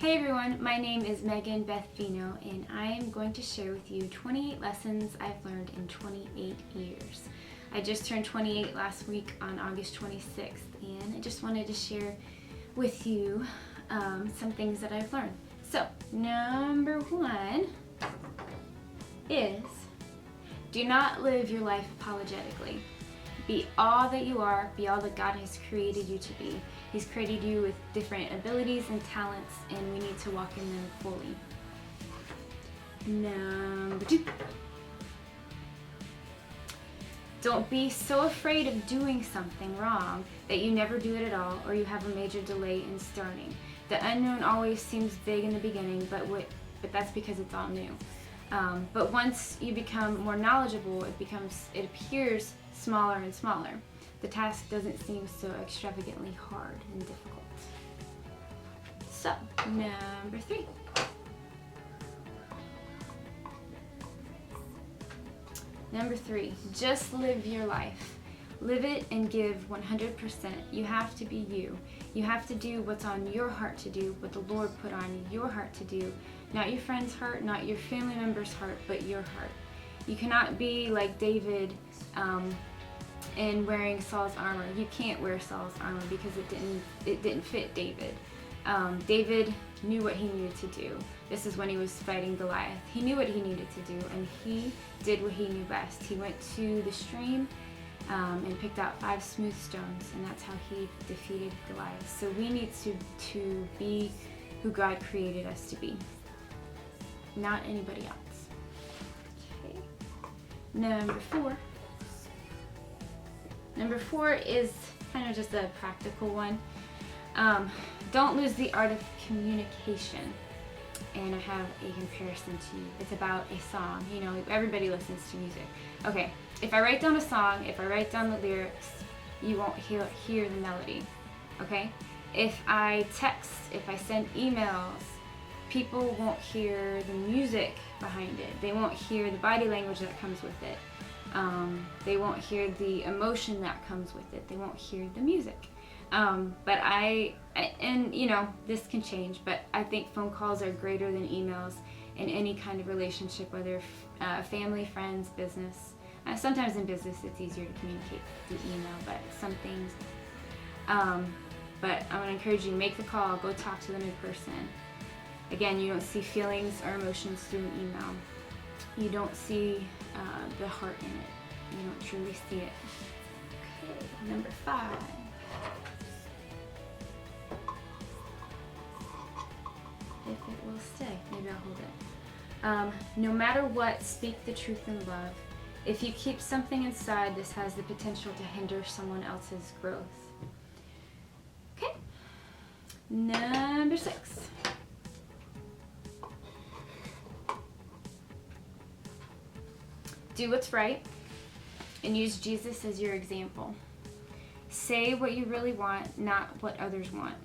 Hey everyone, my name is Beth, Vino, and I am going to share with you 28 lessons I've learned in 28 years. I just turned 28 last week on August 26th, and I just wanted to share with you some things that I've learned. So, number one is do not live your life apologetically. Be all that you are, be all that God has created you to be. He's created you with different abilities and talents, and we need to walk in them fully. Number two, don't be so afraid of doing something wrong that you never do it at all, or you have a major delay in starting. The unknown always seems big in the beginning, but that's because it's all new. But once you become more knowledgeable, it appears smaller and smaller. The task doesn't seem so extravagantly hard and difficult. So, number three. Number three, just live your life. Live it and give 100%. You have to be you. You have to do what's on your heart to do, what the Lord put on your heart to do. Not your friend's heart, not your family member's heart, but your heart. You cannot be like David in wearing Saul's armor. You can't wear Saul's armor because it didn't fit David. David knew what he needed to do. This is when he was fighting Goliath. He knew what he needed to do, and he did what he knew best. He went to the stream and picked out 5 smooth stones, and that's how he defeated Goliath. So we need to be who God created us to be, not anybody else. Okay. Number four is kind of just a practical one. Don't lose the art of communication. And I have a comparison to you. It's about a song. You know, everybody listens to music. Okay, if I write down a song, if I write down the lyrics, you won't hear the melody. Okay? If I text, if I send emails, people won't hear the music behind it. They won't hear the body language that comes with it. They won't hear the emotion that comes with it. They won't hear the music. But and you know, this can change, but I think phone calls are greater than emails in any kind of relationship, whether family, friends, business. Sometimes in business it's easier to communicate through email, but some things. But I want to encourage you, make the call, go talk to them in person. Again, you don't see feelings or emotions through an email. You don't see the heart in it. You don't truly see it. Okay, number 5. If it will stay, maybe I'll hold it. No matter what, speak the truth in love. If you keep something inside, this has the potential to hinder someone else's growth. Okay. Number 6. Do what's right and use Jesus as your example. Say what you really want, not what others want.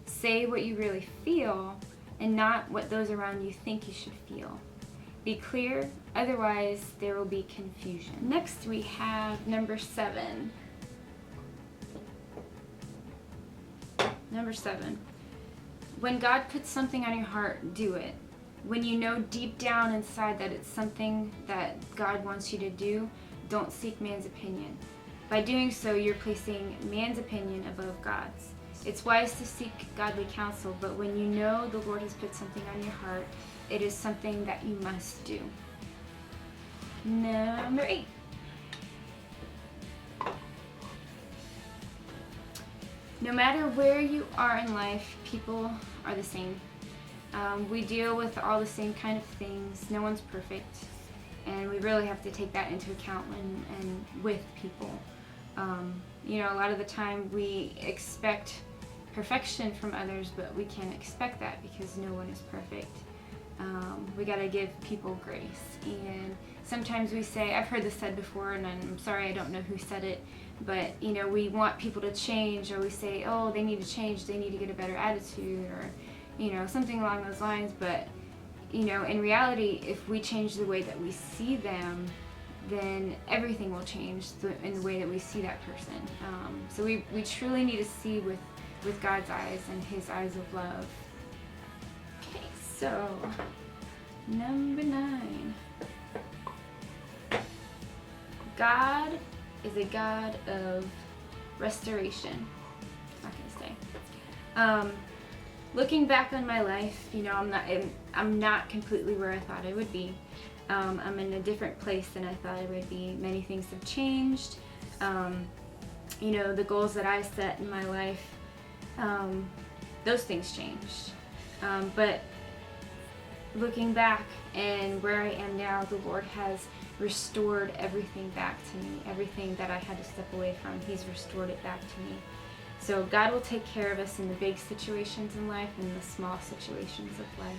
Say what you really feel and not what those around you think you should feel. Be clear, otherwise there will be confusion. Next we have number 7. Number 7. When God puts something on your heart, do it. When you know deep down inside that it's something that God wants you to do, don't seek man's opinion. By doing so, you're placing man's opinion above God's. It's wise to seek godly counsel, but when you know the Lord has put something on your heart, it is something that you must do. Number 8. No matter where you are in life, people are the same. We deal with all the same kind of things. No one's perfect, and we really have to take that into account and with people. You know, a lot of the time we expect perfection from others, but we can't expect that because no one is perfect. We got to give people grace, and sometimes we say, I've heard this said before, and I'm sorry I don't know who said it, but you know, we want people to change, or we say, oh, they need to change, they need to get a better attitude, or you know, something along those lines. But you know, in reality, if we change the way that we see them, then everything will change in the way that we see that person. So we truly need to see with God's eyes and His eyes of love. So, number 9. God is a God of restoration. I'm not gonna say. Looking back on my life, I'm not completely where I thought I would be. I'm in a different place than I thought I would be. Many things have changed. The goals that I set in my life, those things changed. But looking back and where I am now, the Lord has restored everything back to me. Everything that I had to step away from, He's restored it back to me. So God will take care of us in the big situations in life and the small situations of life,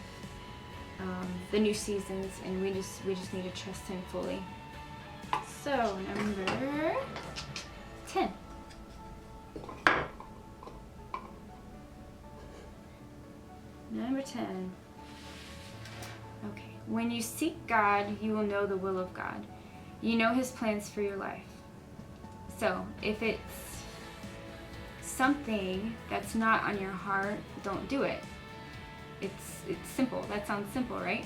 the new seasons, and we just need to trust Him fully. So number 10. Number 10. Okay. When you seek God, you will know the will of God. You know His plans for your life. So if it's something that's not on your heart, don't do it. It's simple. That sounds simple, right?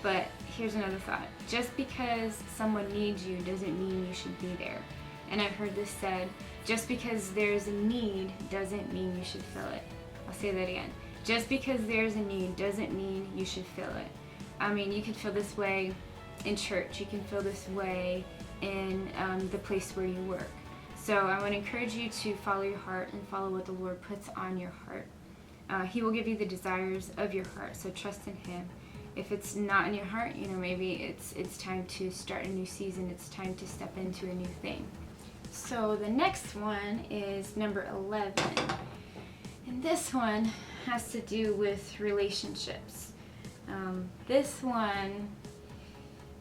But here's another thought. Just because someone needs you doesn't mean you should be there. And I've heard this said, just because there's a need doesn't mean you should fill it. I'll say that again. Just because there's a need doesn't mean you should fill it. I mean, you can feel this way in church. You can feel this way in the place where you work. So I want to encourage you to follow your heart and follow what the Lord puts on your heart. He will give you the desires of your heart, so trust in Him. If it's not in your heart, maybe it's time to start a new season. It's time to step into a new thing. So the next one is number 11. And this one has to do with relationships. This one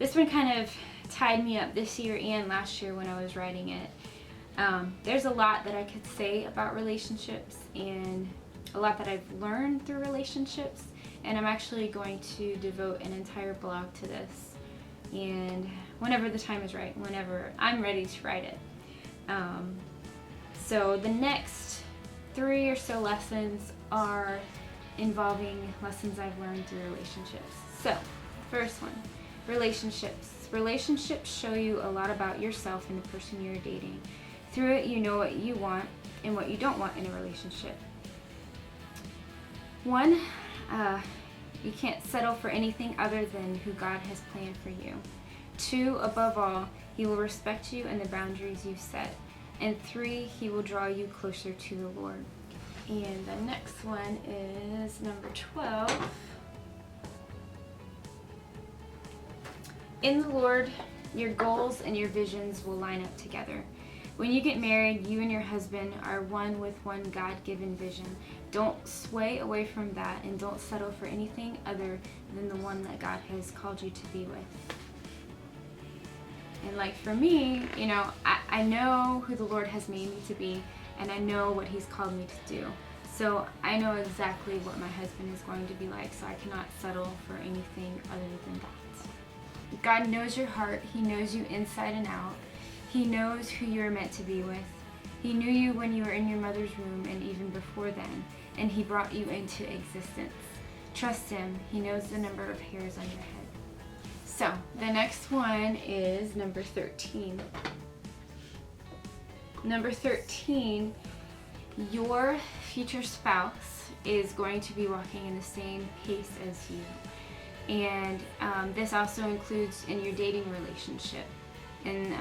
kind of tied me up this year and last year when I was writing it. There's a lot that I could say about relationships and a lot that I've learned through relationships, and I'm actually going to devote an entire blog to this, and whenever the time is right, whenever I'm ready to write it. So the next 3 or so lessons are involving lessons I've learned through relationships. So, first one, relationships. Relationships show you a lot about yourself and the person you're dating. Through it, you know what you want and what you don't want in a relationship. 1, you can't settle for anything other than who God has planned for you. 2, above all, He will respect you and the boundaries you set. And 3, He will draw you closer to the Lord. And the next one is number 12. In the Lord, your goals and your visions will line up together. When you get married, you and your husband are one with one God-given vision. Don't sway away from that, and don't settle for anything other than the one that God has called you to be with. And like for me, I know who the Lord has made me to be, and I know what He's called me to do. So I know exactly what my husband is going to be like, so I cannot settle for anything other than that. God knows your heart. He knows you inside and out. He knows who you are meant to be with. He knew you when you were in your mother's womb and even before then, and He brought you into existence. Trust Him. He knows the number of hairs on your head. So, the next one is number 13. Number 13, your future spouse is going to be walking in the same pace as you. And this also includes in your dating relationship. And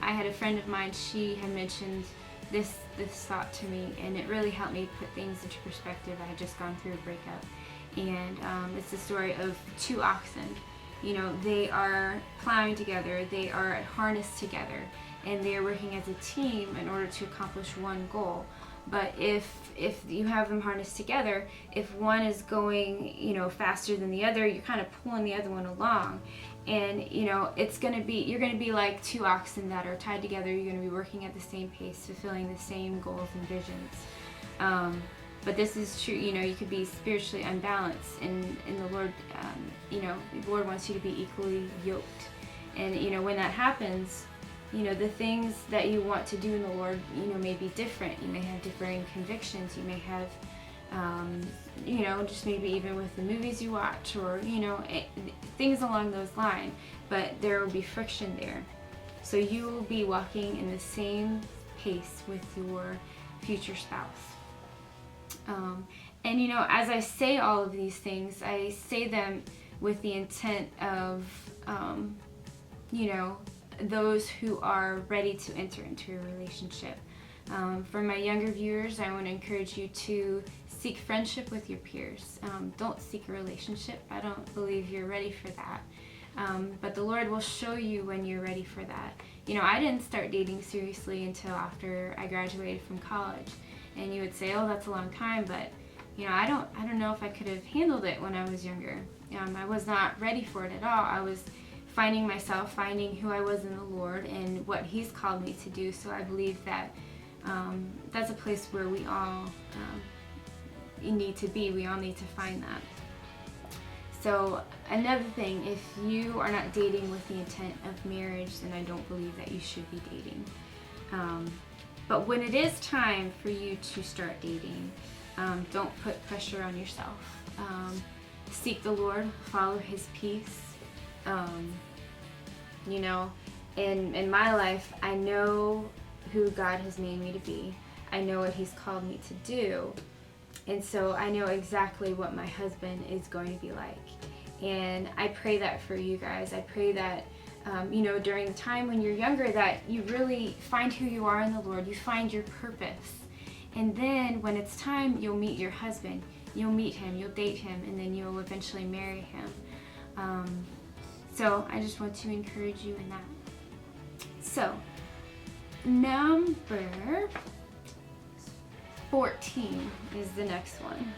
I had a friend of mine, she had mentioned this thought to me, and it really helped me put things into perspective. I had just gone through a breakup, and it's the story of 2 oxen. They are plowing together, they are harnessed together, and they are working as a team in order to accomplish one goal. But if you have them harnessed together, if one is going, faster than the other, you're kind of pulling the other one along. And, you're going to be like 2 oxen that are tied together. You're going to be working at the same pace, fulfilling the same goals and visions. But this is true, you could be spiritually unbalanced, and the Lord, the Lord wants you to be equally yoked. And, when that happens, the things that you want to do in the Lord, may be different. You may have differing convictions. You may have Just maybe even with the movies you watch, or things along those lines. But there will be friction there, so you will be walking in the same pace with your future spouse. And as I say all of these things, I say them with the intent of those who are ready to enter into a relationship. For my younger viewers, I want to encourage you to seek friendship with your peers. Don't seek a relationship. I don't believe you're ready for that. But the Lord will show you when you're ready for that. I didn't start dating seriously until after I graduated from college. And you would say, oh, that's a long time, but I don't know if I could have handled it when I was younger. I was not ready for it at all. I was finding myself, finding who I was in the Lord and what He's called me to do. So I believe that that's a place where we all need to be. We all need to find that. So another thing, if you are not dating with the intent of marriage, then I don't believe that you should be dating. But when it is time for you to start dating, don't put pressure on yourself. Seek the Lord, follow His peace. In my life, I know who God has made me to be. I know what He's called me to do. And so I know exactly what my husband is going to be like. And I pray that for you guys. I pray that, during the time when you're younger, that you really find who you are in the Lord. You find your purpose. And then when it's time, you'll meet your husband. You'll meet him, you'll date him, and then you'll eventually marry him. So I just want to encourage you in that. So, number 14 is the next one.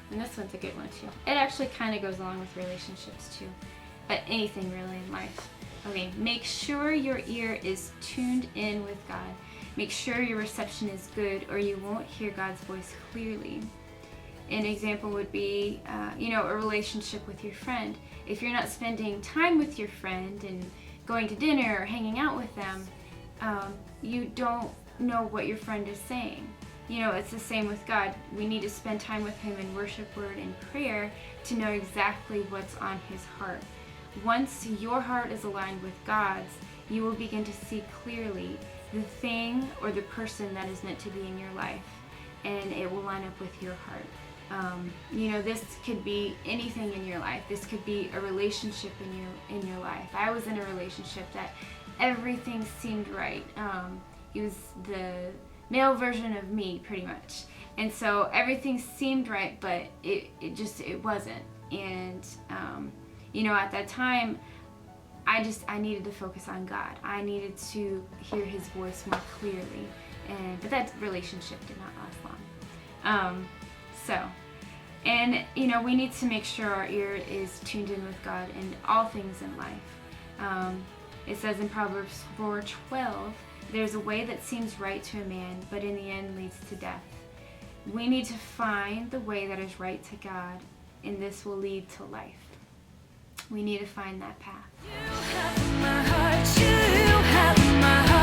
And this one's a good one too. It actually kind of goes along with relationships too, but anything really in life. Okay, make sure your ear is tuned in with God. Make sure your reception is good, or you won't hear God's voice clearly. An example would be, a relationship with your friend. If you're not spending time with your friend and going to dinner or hanging out with them, you don't know what your friend is saying. It's the same with God. We need to spend time with Him in worship, word, and prayer to know exactly what's on His heart. Once your heart is aligned with God's, you will begin to see clearly the thing or the person that is meant to be in your life, and it will line up with your heart. This could be anything in your life. This could be a relationship in your life. I was in a relationship that everything seemed right. He was the male version of me, pretty much, and so everything seemed right, but it wasn't. And at that time, I needed to focus on God. I needed to hear His voice more clearly, but that relationship did not last long. We need to make sure our ear is tuned in with God in all things in life. It says in Proverbs 4:12, there's a way that seems right to a man, but in the end leads to death. We need to find the way that is right to God, and this will lead to life. We need to find that path. You have my heart, you have my heart.